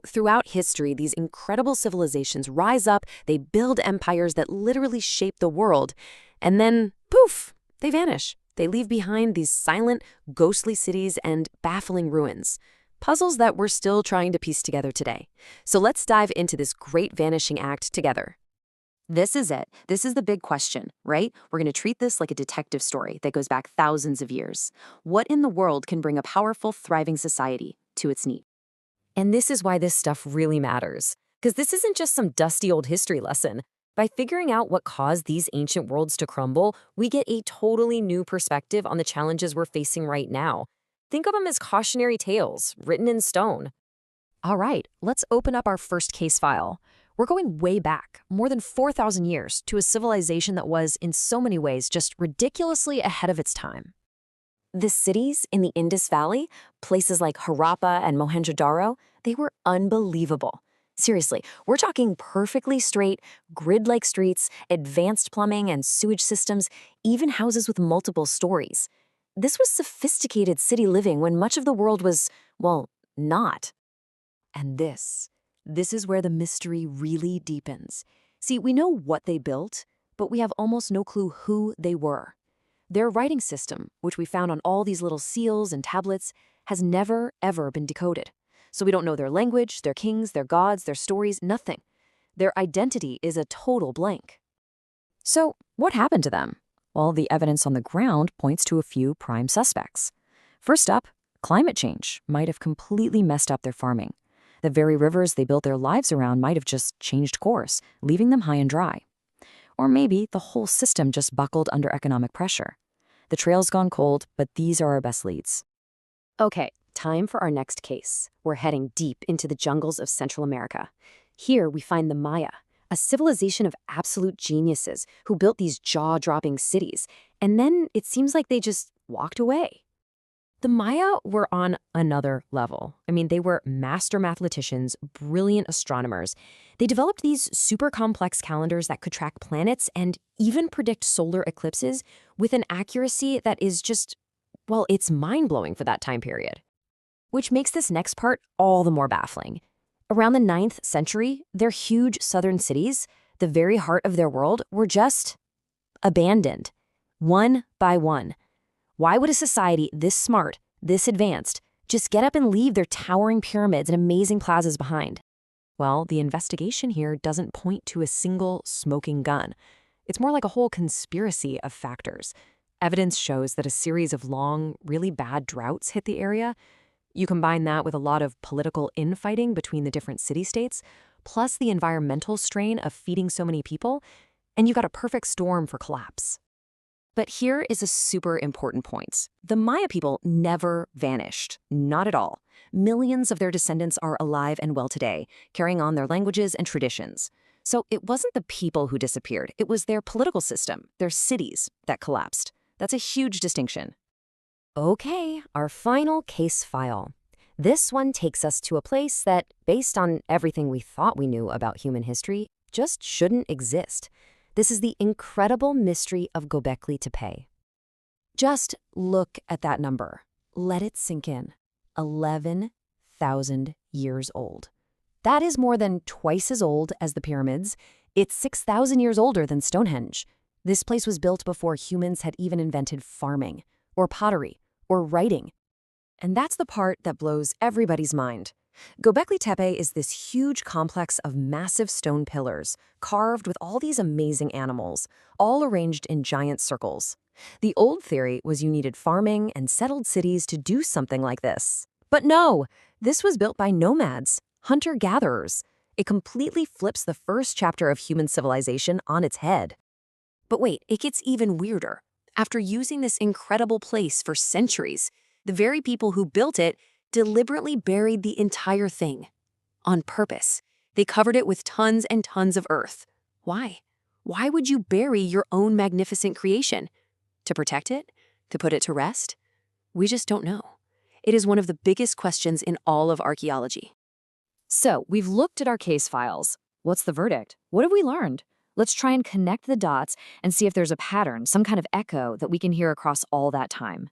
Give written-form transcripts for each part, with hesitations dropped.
Throughout history, these incredible civilizations rise up, they build empires that literally shape the world, and then, poof, they vanish. They leave behind these silent, ghostly cities and baffling ruins. Puzzles that we're still trying to piece together today. So let's dive into this great vanishing act together. This is it. This is the big question, right? We're going to treat this like a detective story that goes back thousands of years. What in the world can bring a powerful, thriving society to its knees? And this is why this stuff really matters. Because this isn't just some dusty old history lesson. By figuring out what caused these ancient worlds to crumble, we get a totally new perspective on the challenges we're facing right now. Think of them as cautionary tales, written in stone. All right, let's open up our first case file. We're going way back, more than 4,000 years, to a civilization that was, in so many ways, just ridiculously ahead of its time. The cities in the Indus Valley, places like Harappa and Mohenjo-daro, they were unbelievable. Seriously, we're talking perfectly straight, grid-like streets, advanced plumbing and sewage systems, even houses with multiple stories. This was sophisticated city living when much of the world was, well, not. And this is where the mystery really deepens. See, we know what they built, but we have almost no clue who they were. Their writing system, which we found on all these little seals and tablets, has never, ever been decoded. So we don't know their language, their kings, their gods, their stories, nothing. Their identity is a total blank. So, what happened to them? Well, the evidence on the ground points to a few prime suspects. First up, climate change might have completely messed up their farming. The very rivers they built their lives around might have just changed course, leaving them high and dry. Or maybe the whole system just buckled under economic pressure. The trail's gone cold, but these are our best leads. Okay, time for our next case. We're heading deep into the jungles of Central America. Here we find the Maya, a civilization of absolute geniuses who built these jaw-dropping cities, and then it seems like they just walked away. The Maya were on another level. They were master mathematicians, brilliant astronomers. They developed these super complex calendars that could track planets and even predict solar eclipses with an accuracy that is just, well, it's mind-blowing for that time period. Which makes this next part all the more baffling. Around the 9th century, their huge southern cities, the very heart of their world, were just abandoned, one by one. Why would a society this smart, this advanced, just get up and leave their towering pyramids and amazing plazas behind? Well, the investigation here doesn't point to a single smoking gun. It's more like a whole conspiracy of factors. Evidence shows that a series of long, really bad droughts hit the area. You combine that with a lot of political infighting between the different city-states, plus the environmental strain of feeding so many people, and you got a perfect storm for collapse. But here is a super important point. The Maya people never vanished. Not at all. Millions of their descendants are alive and well today, carrying on their languages and traditions. So it wasn't the people who disappeared. It was their political system, their cities, that collapsed. That's a huge distinction. Okay, our final case file. This one takes us to a place that, based on everything we thought we knew about human history, just shouldn't exist. This is the incredible mystery of Göbekli Tepe. Just look at that number. Let it sink in. 11,000 years old. That is more than twice as old as the pyramids. It's 6,000 years older than Stonehenge. This place was built before humans had even invented farming, or pottery, or writing. And that's the part that blows everybody's mind. Göbekli Tepe is this huge complex of massive stone pillars, carved with all these amazing animals, all arranged in giant circles. The old theory was you needed farming and settled cities to do something like this. But no, this was built by nomads, hunter-gatherers. It completely flips the first chapter of human civilization on its head. But wait, it gets even weirder. After using this incredible place for centuries, the very people who built it deliberately buried the entire thing. On purpose. They covered it with tons and tons of earth. Why? Why would you bury your own magnificent creation? To protect it? To put it to rest? We just don't know. It is one of the biggest questions in all of archaeology. So, we've looked at our case files. What's the verdict? What have we learned? Let's try and connect the dots and see if there's a pattern, some kind of echo that we can hear across all that time.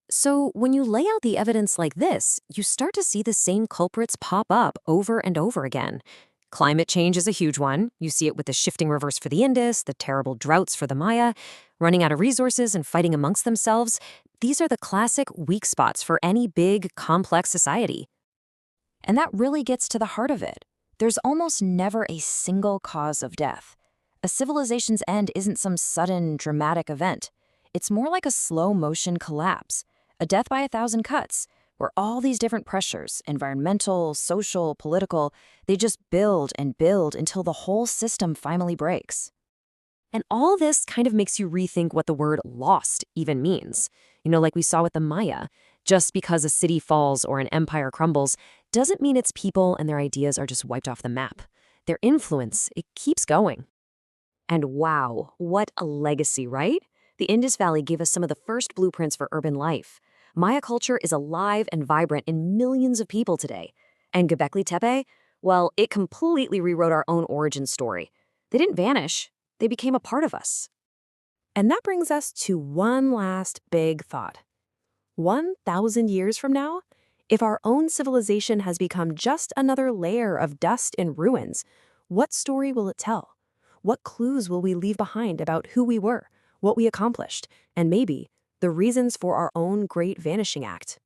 So when you lay out the evidence like this, you start to see the same culprits pop up over and over again. Climate change is a huge one. You see it with the shifting rivers for the Indus, the terrible droughts for the Maya, running out of resources and fighting amongst themselves. These are the classic weak spots for any big, complex society. And that really gets to the heart of it. There's almost never a single cause of death. A civilization's end isn't some sudden, dramatic event. It's more like a slow-motion collapse, a death by 1,000 cuts, where all these different pressures, environmental, social, political, they just build and build until the whole system finally breaks. And all this kind of makes you rethink what the word lost even means. Like we saw with the Maya, just because a city falls or an empire crumbles doesn't mean its people and their ideas are just wiped off the map. Their influence, it keeps going. And wow, what a legacy, right? The Indus Valley gave us some of the first blueprints for urban life. Maya culture is alive and vibrant in millions of people today. And Göbekli Tepe, well, it completely rewrote our own origin story. They didn't vanish, they became a part of us. And that brings us to one last big thought. 1,000 years from now, if our own civilization has become just another layer of dust and ruins, what story will it tell? What clues will we leave behind about who we were, what we accomplished, and maybe the reasons for our own great vanishing act?